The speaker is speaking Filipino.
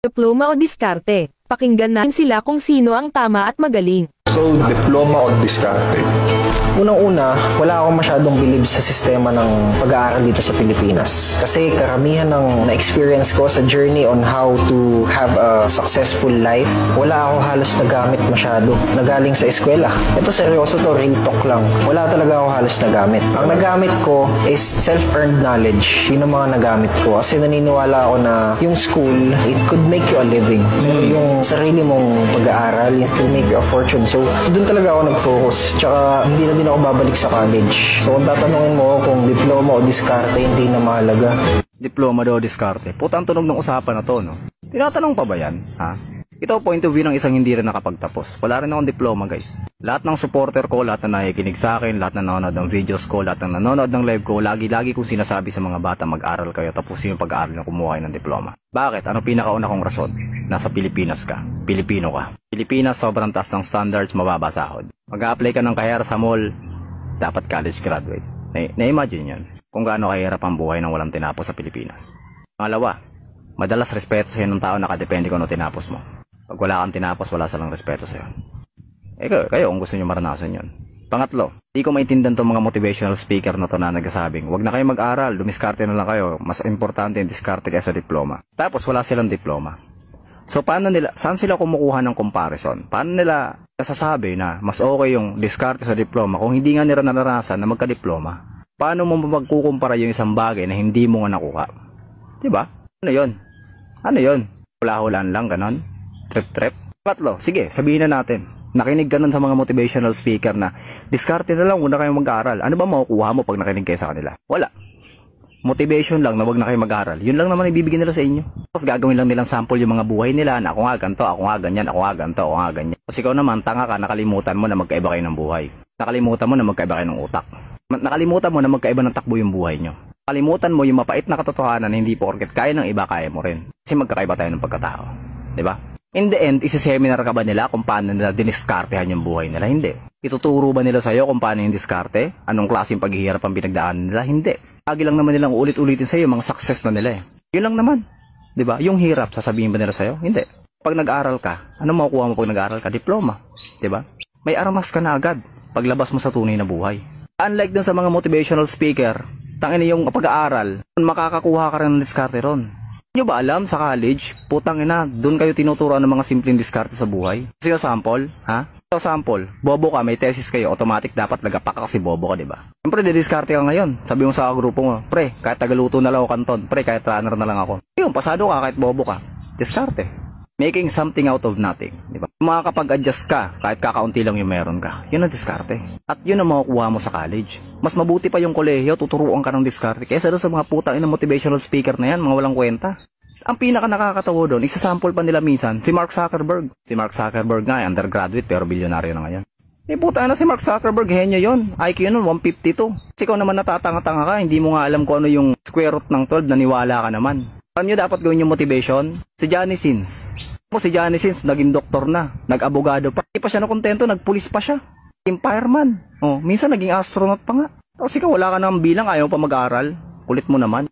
Diploma o diskarte? Pakinggan natin sila kung sino ang tama at magaling. So, diploma o diskarte? Unang-una, wala akong masyadong bilib sa sistema ng pag-aaral dito sa Pilipinas. Kasi karamihan ng na-experience ko sa journey on how to have a successful life, wala ako halos nagamit masyado. Nagaling sa eskwela. Ito seryoso to, real talk lang. Wala talaga ako halos nagamit. Ang nagamit ko is self-earned knowledge. Yun ang mga nagamit ko. Kasi naniniwala ako na yung school, it could make you a living. Pero yung sarili mong pag-aaral, it could make you a fortune. So, doon talaga ako nag-focus. Tsaka, hindi na din ako babalik sa college. So, kung tatanungin mo kung diploma o diskarte, hindi na mahalaga. Diploma daw o diskarte? Putang tunog ng usapan na to, no? Tinatanong pa ba yan, ha? Ito point of view ng isang hindi rin nakapagtapos. Wala rin akong diploma, guys. Lahat ng supporter ko, lahat na nakikinig sa akin, lahat na nanonood ng videos ko, lahat na nanonood ng live ko, lagi kong sinasabi sa mga bata, mag-aral kayo, tapusin yung pag-aaral na kumuha kayo ng diploma. Bakit? Ano pinakauna kong rason? Nasa Pilipinas ka. Pilipino ka. Pilipinas, sobrang taas ng standards, mababa sahod. Mag-a-apply ka ng kahera sa mall, dapat college graduate. Na-imagine yan. Kung gaano kahirap ang buhay ng walang tinapos sa Pilipinas. Pangalawa, madalas respeto sa'yo ng tao nakadepende kung ano tinapos mo. Pag wala kang tinapos, wala silang respeto sa'yo. Kayo kung gusto nyo maranasan yun. Pangatlo, di ko maintindihan itong mga motivational speaker na to na nagsasabing, wag na kayo mag-aral, dumiskarte na lang kayo. Mas importante yung diskarte kaysa diploma. Tapos wala silang diploma. So saan sila kumukuha ng comparison? Paano nila nasasabi na mas okay yung diskarte sa diploma kung hindi nga nila naranasan na magka-diploma? Paano mo magkukumpara yung isang bagay na hindi mo nga nakuha? Diba? Ano yun? Hula-hulaan lang, ganon? Trip-trip? Patlo, sige, sabihin na natin. Nakinig ka nun sa mga motivational speaker na diskarte na lang, huwag na kayong mag-aaral. Ano ba makukuha mo pag nakinig kayo sa kanila? Wala. Motivation lang na wag na kayo mag-aral. Yun lang naman ibibigay nila sa inyo. Tapos gagawin lang nilang sample yung mga buhay nila na ako nga ganito, ako nga ganyan, ako nga ganito, ako nga ganyan. Tapos ikaw naman, tanga ka, nakalimutan mo na magkaiba kayo ng buhay. Nakalimutan mo na magkaiba kayo ng utak. Nakalimutan mo na magkaiba ng takbo yung buhay nyo. Nakalimutan mo yung mapait na katotohanan na hindi porket kaya ng iba, kaya mo rin. Kasi magkakaiba tayo ng pagkatao. Diba? In the end, isi-seminar ka ba nila kung paano nila diniskartehan yung buhay nila? Hindi. Ituturo ba nila sa'yo kung paano yung diskarte? Anong klaseng paghihirap ang pinagdaan nila? Hindi. Lagi lang naman nilang ulit-ulitin sa'yo mga success na nila eh. Yun lang naman. Diba? Yung hirap, sasabihin ba nila sa'yo? Hindi. Pag nag-aral ka, ano makukuha mo pag nag-aral ka? Diploma. Diba? May armas ka na agad paglabas mo sa tunay na buhay. Unlike dun sa mga motivational speaker, tangina yung pag-aaral, makakakuha ka rin ng diskarte ron. Nyo ba alam sa college, putang ina, doon kayo tinuturuan ng mga simpleng diskarte sa buhay? Kasi yung sample, ha? So sample, bobo ka, may tesis kayo, automatic dapat nagapak ka kasi bobo ka, diba? Siyempre, didiskarte ka ngayon. Sabi mo sa grupo mo, pre, kahit tagaluto na lang ako kanton, pre, kahit runner na lang ako. Yun, pasado ka, kahit bobo ka. Diskarte. Making something out of nothing, diba? Makakapag-adjust ka, kahit kakaunti lang yung meron ka. Yun ang diskarte. At yun ang makukuha mo sa college. Mas mabuti pa yung kolehiyo, tuturuan ka ng diskarte. Kaysa doon sa mga putang ina motivational speaker na yan, mga walang kwenta. Ang pinaka nakakatawa doon, isasample pa nila minsan, si Mark Zuckerberg. Si Mark Zuckerberg nga, undergraduate pero bilyonaryo na ngayon. Puta na si Mark Zuckerberg, henyo yun. IQ nun, 152. Kasi ikaw naman natatanga-tanga ka, hindi mo nga alam kung ano yung square root ng 12, naniwala ka naman. Alam nyo dapat gawin yung motivation? Si Johnny Sins. Si Johnny Sins, naging doktor na, nag-abogado pa. Hindi pa siya nakontento, nagpulis pa siya. Fireman. Minsan naging astronaut pa nga. Tapos ikaw, wala ka nang bilang, ayaw pa mag-aral. Kulit mo naman.